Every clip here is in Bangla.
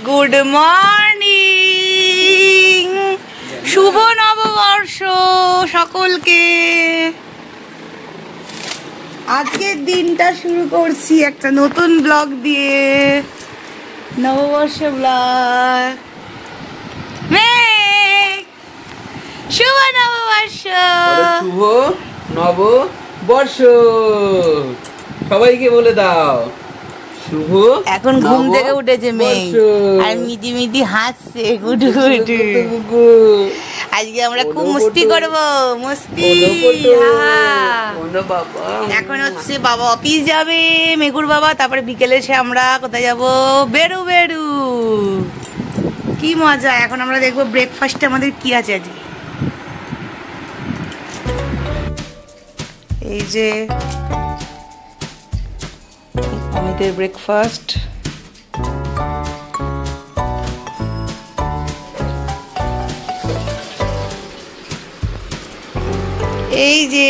গুড মর্নিং, শুভ নববর্ষ সকলকে। আজকের দিনটা শুরু করছি একটা নতুন ব্লগ দিয়ে, নববর্ষ ব্লগ। শুভ নববর্ষ, শুভ নববর্ষ সবাইকে বলে দাও। শুভ, এখন ঘুম থেকে উঠেছে মেয়ে আর মিটি মিটি হাসছে গুডু গুডু। আজকে আমরা খুব মস্তি করবো, মস্তি। এখন হচ্ছে বাবা অফিস যাবে, মেঘুর বাবা, তারপরে বিকেলে এসে আমরা কোথায় যাব, বেরু বেরু। কি মজা। এখন আমরা দেখবো ব্রেকফাস্টে আমাদের কি আছে আজকে। এই যে আমাদের ব্রেকফাস্ট, এই যে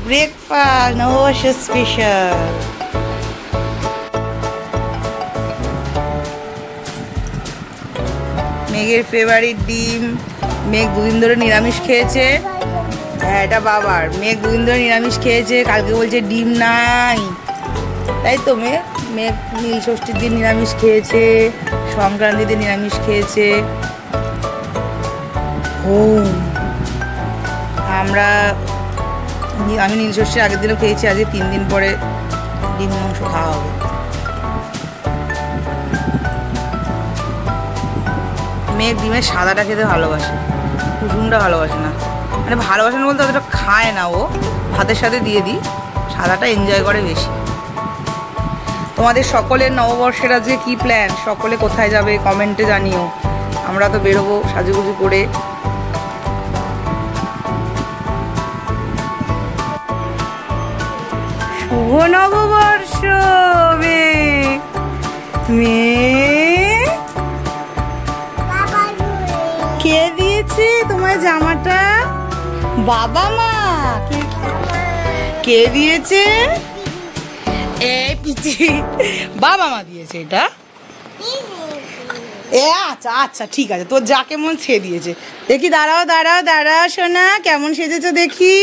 ব্রেকফাস্ট নববর্ষ স্পেশাল। মেঘের ফেভারিট ডিম। মেঘ দুদিন ধরে নিরামিষ খেয়েছে। হ্যাঁ, এটা বাবার। মেঘ দুদিন ধরে নিরামিষ খেয়েছে, কালকে বলছে ডিম নাই, তাই তো মেঘ। মেঘ নীল ষষ্ঠীর দিন নিরামিষ খেয়েছে, সংক্রান্তিতে নিরামিষ খেয়েছে। আমি নীল ষষ্ঠীর আগের দিনও খেয়েছি, আজকে 3 দিন পরে ডিম মাংস খাওয়া হবে। মেঘ ডিমের সাদাটা খেতে ভালোবাসে, কুসুমটা ভালোবাসে না। মানে ভালোবাসে না বলতে অতটা খায় না ও, ভাতের সাথে দিয়ে দিই, সাদাটা এনজয় করে বেশি। তোমাদের সকলের নববর্ষের আজকে কী প্ল্যান? সকলে কোথায় যাবে কমেন্টে জানিও। আমরা তো বেরোবো সাজুগুজু করে। শুভ নববর্ষ। কে দিয়েছে তোমার জামাটা? বাবা মা। কে দিয়েছে? বাবা মা দিয়েছে এটা। আচ্ছা আচ্ছা, ঠিক আছে, তোর যা কেমন সে দিয়েছে। দেখি, দাঁড়াও দাঁড়াও দাঁড়াও সোনা, কেমন সেজেছো দেখি।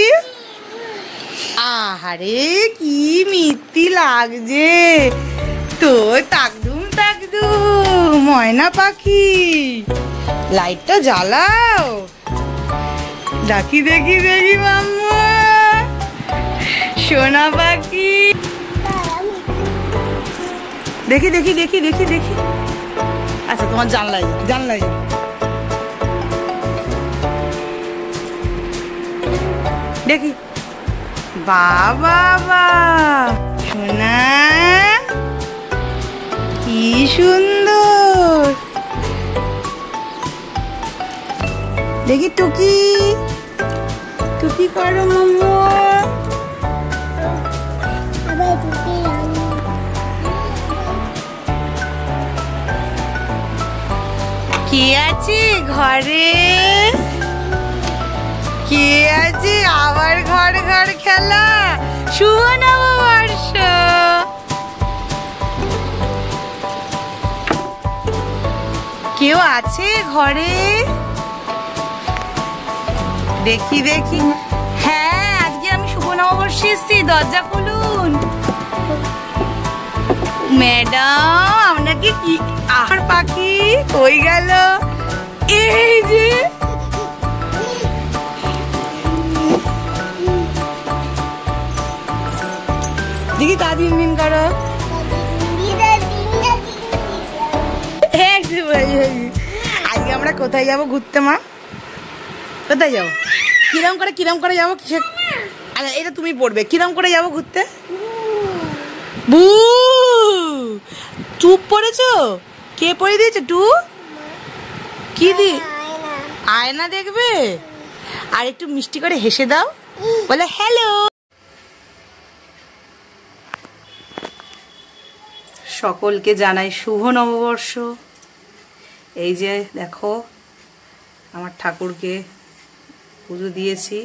আহারে কি মিষ্টি লাগছে তোর, তাকদুম তাকদুম ময়না পাখি। লাইটটা জ্বালাও, দেখি দেখি দেখি মাম্মা, সোনা পাখি। দেখি দেখি দেখি দেখি দেখি। আচ্ছা, তোমার জানলাই জানলাই দেখি। বাবা বা সোনা, কি সুন্দর। দেখি টুকি, টুকি করো মাম্মু। কে আছে ঘরে? কে আছে? আবার ঘর ঘর খেলা। শুভ নববর্ষ। কেউ আছে ঘরে? দেখি দেখি। হ্যাঁ, আজকে আমি শুভ নববর্ষে এসেছি, দরজা খুলুন। ম্যাডাম, আপনাকে কি আর পাখি কই গেল? এই যে দেখি, তা দিন দিন করো। আজকে আমরা কোথায় যাবো ঘুরতে মা? কোথায় যাবো? কিরম করে যাবো? কিসের? আচ্ছা, এটা তুমি পড়বে। কিরম করে যাবো ঘুরতে? বু, চুপ পড়েছো? কে পড়ে দিয়েছে টু? কি দি? আয়না দেখবে? আর একটু মিষ্টি করে হেসে দাও, বলে হ্যালো। সকলকে জানাই শুভ নববর্ষ। এই যে দেখো, আমার ঠাকুরকে পুজো দিয়েছি।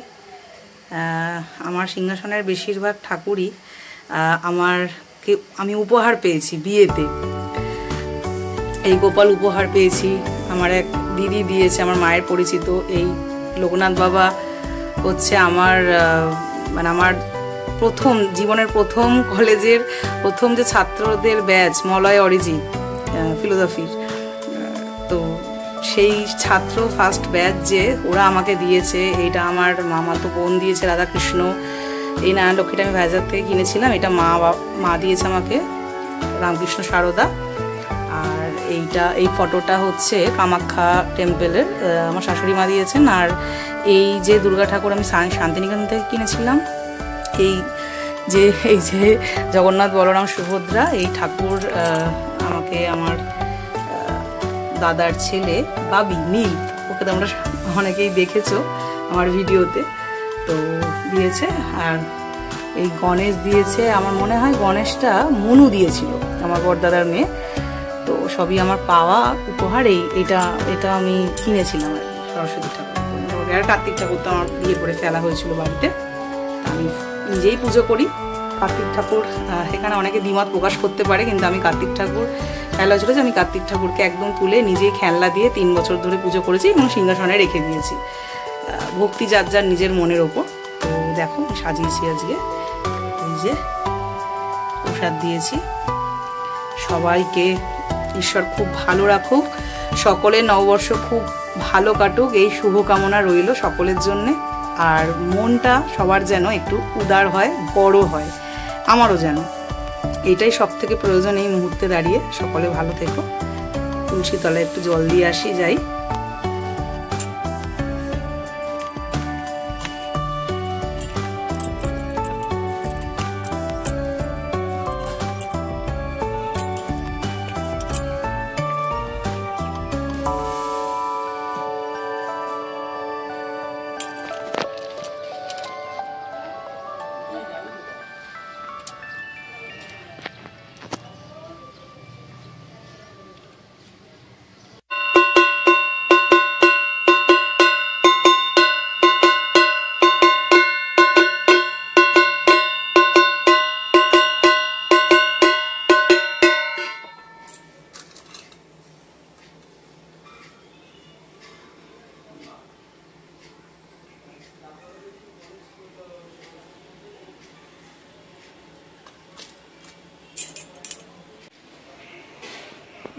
আমার সিংহাসনের বেশিরভাগ ঠাকুরই আমার আমি উপহার পেয়েছি বিয়েতে। এই গোপাল উপহার পেয়েছি, আমার এক দিদি দিয়েছে, আমার মায়ের পরিচিত। এই লোকনাথ বাবা হচ্ছে আমার মানে আমার প্রথম জীবনের প্রথম কলেজের প্রথম যে ছাত্রদের ব্যাচ মলয় অরিজি ফিলোসফির, তো সেই ছাত্র ফার্স্ট ব্যাচ যে ওরা আমাকে দিয়েছে। এইটা আমার মামাতো বোন দিয়েছে রাধাকৃষ্ণ। এই নারায়ণ লক্ষ্মীটা আমি বাজার থেকে কিনেছিলাম, এটা মা দিয়েছে আমাকে, রামকৃষ্ণ সারদা। আর এই ফটোটা হচ্ছে কামাখ্যা টেম্পেলের, আমার শাশুড়ি মা দিয়েছেন। আর এই যে দুর্গা ঠাকুর আমি শান্তিনিকেতন থেকে কিনেছিলাম, এই যে জগন্নাথ বলরাম সুভদ্রা, এই ঠাকুর আমাকে আমার দাদার ছেলে বাবি নীল, ওকে তোমরা অনেকেই দেখেছো আমার ভিডিওতে, তো দিয়েছে। আর এই গণেশ দিয়েছে, আমার মনে হয় গণেশটা মনু দিয়েছিল, আমার বড়দাদার মেয়ে। তো সবই আমার পাওয়া উপহার। এটা আমি কিনেছিলাম আর কি, সরস্বতী ঠাকুর। আর কার্তিক ঠাকুর তো আমার বিয়ে করে ফেলা হয়েছিল বাড়িতে, আমি নিজেই পুজো করি। কার্তিক ঠাকুর এখানে অনেকে দ্বিমত প্রকাশ করতে পারে, কিন্তু আমি কার্তিক ঠাকুর খেলা হয়েছিল যে আমি কার্তিক ঠাকুরকে একদম তুলে নিজেই খেলনা দিয়ে 3 বছর ধরে পুজো করেছি এবং সিংহাসনে রেখে দিয়েছি। ভক্তি যার যার নিজের মনের ওপর। তো দেখো সাজিয়েছি আজকে, এই যে প্রসাদ দিয়েছি। সবাইকে ঈশ্বর খুব ভালো রাখুক, সকলের নববর্ষ খুব ভালো কাটুক, এই শুভকামনা রইল সকলের জন্যে। আর মনটা সবার যেন একটু উদার হয়, বড় হয়, আমারও যেন, এটাই সব থেকে প্রয়োজন এই মুহূর্তে দাঁড়িয়ে। সকলে ভালো থেকো। তুলসী তলায় একটু জল দিয়ে আসি, যাই।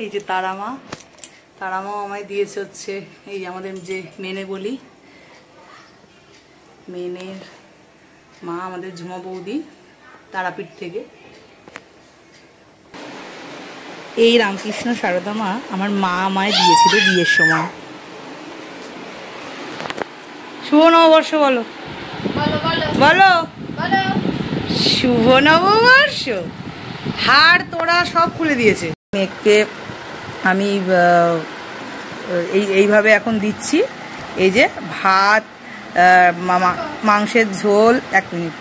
এই যে তারামা আমায় দিয়েছে হচ্ছে এই আমাদের যে মেনে বলি, মেনের মা আমাদের ঝুমা বৌদি তারাপীঠ থেকে। এই রামকৃষ্ণ সারদা মা আমার মা আমায় দিয়েছিল বিয়ের সময়। শুভ নববর্ষ বলো, বলো শুভ নববর্ষ। হাড় তোরা সব খুলে দিয়েছে। মেঘকে আমি এইভাবে এখন দিচ্ছি। এই যে ভাত, মাংসের ঝোল, 1 মিনিট,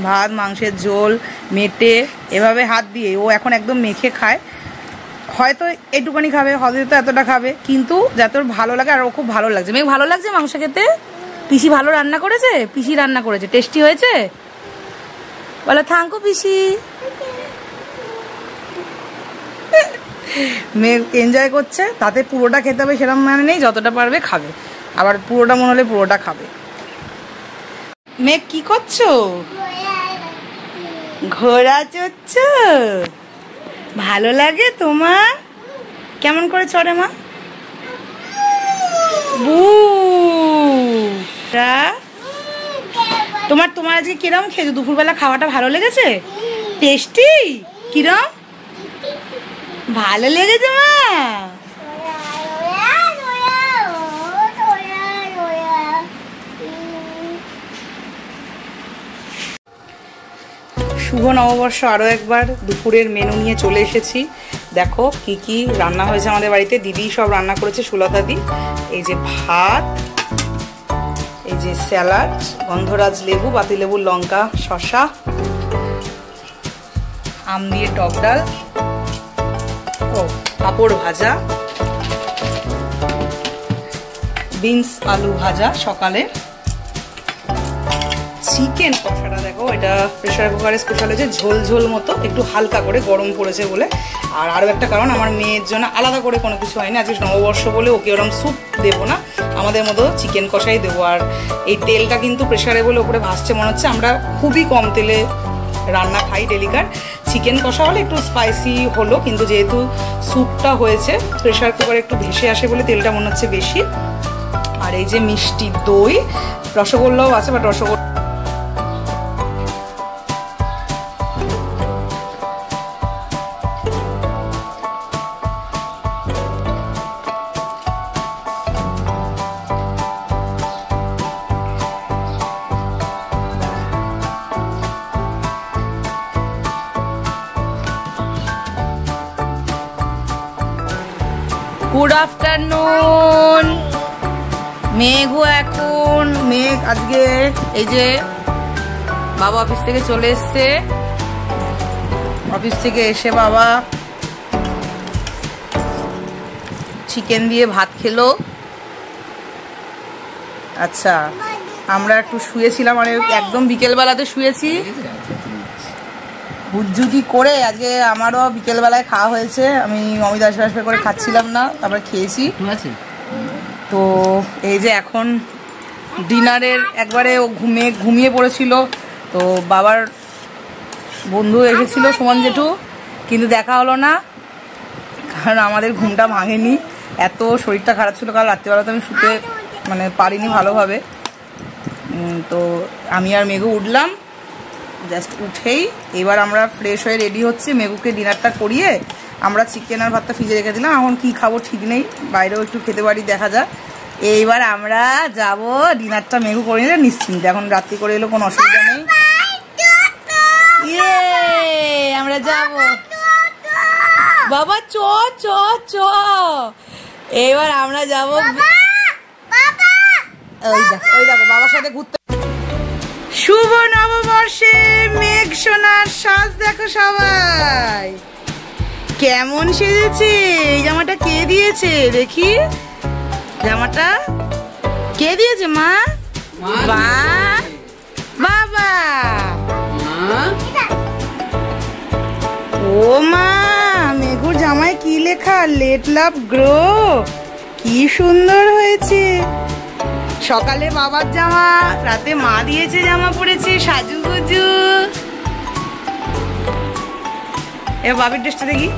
ভাত মাংসের ঝোল মেটে এভাবে হাত দিয়ে ও এখন একদম মেখে খায়। হয়তো একটুখানি খাবে, হয়তো এতটা খাবে, কিন্তু যাতে ওর ভালো লাগে। আর ও খুব ভালো লাগছে, মেঘ ভালো লাগছে মাংস খেতে। পিসি ভালো রান্না করেছে, পিসি রান্না করেছে, টেস্টি হয়েছে বলে থ্যাংক ইউ পিসি। মেঘ এনজয় করছে, তাতে পুরোটা খেতে হবে সেরকম মানে নেই, যতটা পারবে খাবে, আবার পুরোটা মনে হলে পুরোটা খাবে। মেঘ কি করছো? ঘোড়া চড়ছ? ভালো লাগে তোমার? কেমন করে চড়ে মা? তোমার আজকে কিরম খেয়েছো? দুপুরবেলা খাওয়াটা ভালো লেগেছে? টেস্টি? কিরম ভালো লেগেছে মা? শুভ নববর্ষ আরও একবার দুপুরের মেনু নিয়ে চলে এসেছি। দেখো কি কি রান্না হয়েছে আমাদের বাড়িতে, দিদি সব রান্না করেছে, সুলতা দি। এই যে ভাত, এই যে স্যালাড, গন্ধরাজ লেবু, পাতিলেবু, লঙ্কা, শসা, আম দিয়ে টক ডাল, পাঁপড় ভাজা, বিনস আলু ভাজা সকালে, চিকেন কষাটা দেখো, এটা প্রেশার কুকারে স্পেশাল হয়েছে, ঝোল ঝোল মতো, একটু হালকা করে, গরম পড়েছে বলে। আর আরও একটা কারণ, আমার মেয়ের জন্য আলাদা করে কোনো কিছু হয়নি, আজকে নববর্ষ বলে ওকে ওরকম স্যুপ দেবো না, আমাদের মতো চিকেন কষাই দেবো। আর এই তেলটা কিন্তু প্রেশারে বলে ওপরে ভাসছে মনে হচ্ছে, আমরা খুবই কম তেলে রান্না খাই ডেলিকার। চিকেন কষা হলে একটু স্পাইসি হলো, কিন্তু যেহেতু স্যুপটা হয়েছে প্রেশার কুকারে একটু ভেসে আসে বলে তেলটা মনে হচ্ছে বেশি। আর এই যে মিষ্টি দই, রসগোল্লাও আছে, বাট রসগোল্লা গুড আফটারনুন। মেঘও এখন মেঘ আজকে এই যে বাবা অফিস থেকে চলে এসছে, অফিস থেকে এসে বাবা চিকেন দিয়ে ভাত খেলো। আচ্ছা, আমরা একটু শুয়েছিলাম, মানে একদম বিকেলবেলাতে শুয়েছি, হুজ্জুকি করে। আজকে আমারও বিকেলবেলায় খাওয়া হয়েছে, আমি অমিত আসবে করে খাচ্ছিলাম না, তারপরে খেয়েছি। তো এই যে এখন ডিনারের একবারে ও ঘুমিয়ে পড়েছিল। তো বাবার বন্ধু এসেছিল সুমন জেঠু, কিন্তু দেখা হলো না, কারণ আমাদের ঘুমটা ভাঙেনি, এত শরীরটা খারাপ ছিল। কাল রাত্রিবেলা তো আমি শুতে মানে পারিনি ভালোভাবে। তো আমি আর মেঘু উঠলাম, জাস্ট উঠেই এবার আমরা ফ্রেশ হয়ে রেডি হচ্ছি। মেঘুকে ডিনারটা করিয়ে আমরা চিকেন আর ভাতটা ফ্রিজে রেখে দিলাম, এখন কী খাবো ঠিক নেই, বাইরেও একটু খেতে পারি, দেখা যাক। এইবার আমরা যাব ডিনারটা মেঘু করে নিলে নিশ্চিন্তে, এখন রাত্রি করে এলো কোনো অসুবিধা নেই। ইয়ে আমরা যাব বাবা, চ চ চ এবার আমরা যাব। ওই দেখো বাবার সাথে ঘুরতে। শুভ নববর্ষে মেঘ সোনার সাজ দেখো সবাই, কেমন সেজেছে। এই জামাটা কে দিয়েছে দেখি, জামাটা কে দিয়েছে? মা? বাবা? ও মা, মেঘুর জামায় কি লেখা? লেট লাভ গ্রো। কি সুন্দর হয়েছে। সকালে বাবার জামা, রাতে মা দিয়েছে জামা পরেছে, সাজুগুজু। এবার বাবির ড্রেসটা দেখি,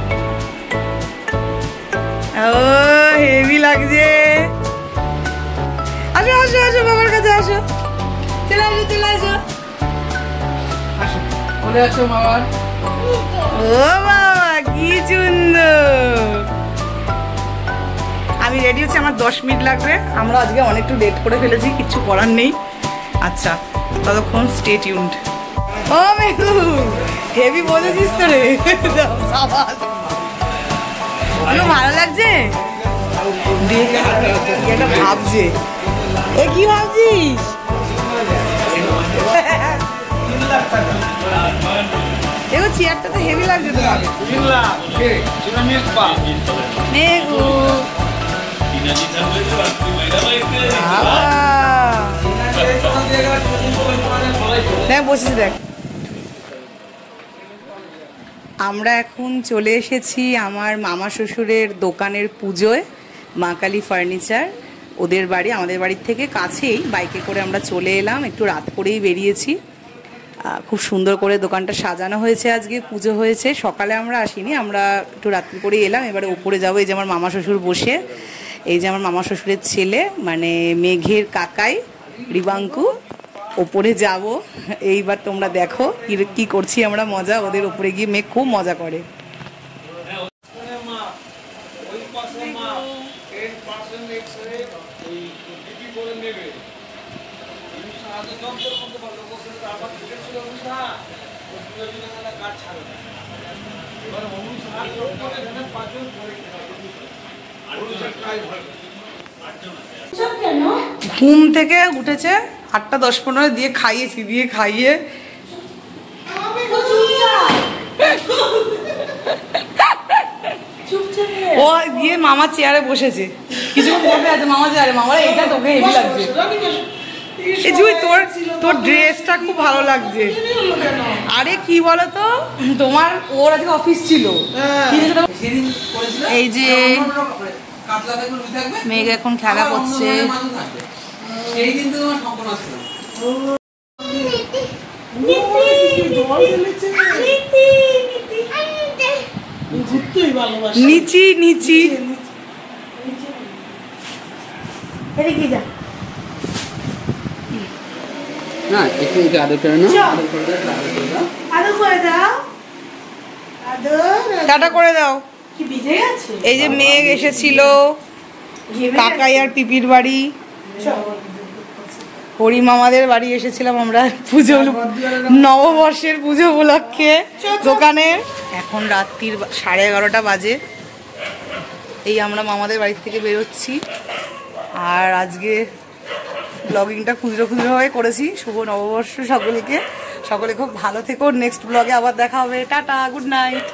ও হেভি লাগছে। আসো আসো আসো, বাবার কাছে আসো, চলে আসো চলে আসো, বলে আসো বাবা। ও বাবা কি সুন্দর। আমি রেডি হচ্ছে, আমার 10 মিনিট লাগবে, আমরা আজকে অনেকটু লেট করে ফেলেছি, কিছু করার নেই। আচ্ছা ততক্ষণ স্টে টিউনড। ও মেঘু হেভি বলেছিস তো রে, ভালো লাগছে। এটা ভাবছে, এ কি ভাবছিস? দেখো চেয়ারটা তো হেভি লাগছে তো। মেঘু দেখ বসেছি, দেখ। আমরা এখন চলে এসেছি আমার মামা শ্বশুরের দোকানের পুজোয়, মা কালী ফার্নিচার, ওদের বাড়ি আমাদের বাড়ির থেকে কাছেই। বাইকে করে আমরা চলে এলাম, একটু রাত করেই বেরিয়েছি। খুব সুন্দর করে দোকানটা সাজানো হয়েছে, আজকে পুজো হয়েছে। সকালে আমরা আসিনি, আমরা একটু রাত্রি করেই এলাম। এবারে উপরে যাবো, এই যে আমার মামা শ্বশুর বসে, এই যে আমার মামা শ্বশুরের ছেলে মানে মেঘের কাকাই রিবাঙ্কু, ওপরে যাব। এইবার তোমরা দেখো কি করছি আমরা মজা, ওদের ওপরে গিয়ে মেঘ খুব মজা করে। ঘুম থেকে উঠেছে 8:10-15 দিয়ে খাইয়েছি, দিয়ে খাইয়ে ও দিয়ে মামা চেয়ারে বসেছে, কিছুক্ষণ বসে আছে মামা চেয়ারে। মামারা এটা তোকে হেভি লাগছে, এই জুই তোর তোর ড্রেসটা খুব ভালো লাগছে। আরে কি বলতো তোমার ওর আজকে অফিস ছিল, এই যে মেঘ এখন খেলা করছে। নিচি নিচি না একটু আদর করে না, আদর করে দাও, আদর টাটা করে দাও। কি ভিজে গেছে? এই যে মেঘ এসেছিল কাকাই আর পিপির বাড়ি, হরি মামাদের বাড়ি এসেছিলাম আমরা পুজো, নববর্ষের পুজো উপলক্ষে দোকানে। এখন রাত্রির 11:30 বাজে। এই আমরা মামাদের বাড়ি থেকে বেরোচ্ছি। আর আজকে ব্লগিংটা খুচরো খুচরোভাবে করেছি। শুভ নববর্ষ সকলকে, সকলে খুব ভালো থেকো। নেক্সট ব্লগে আবার দেখা হবে। Tata, good night.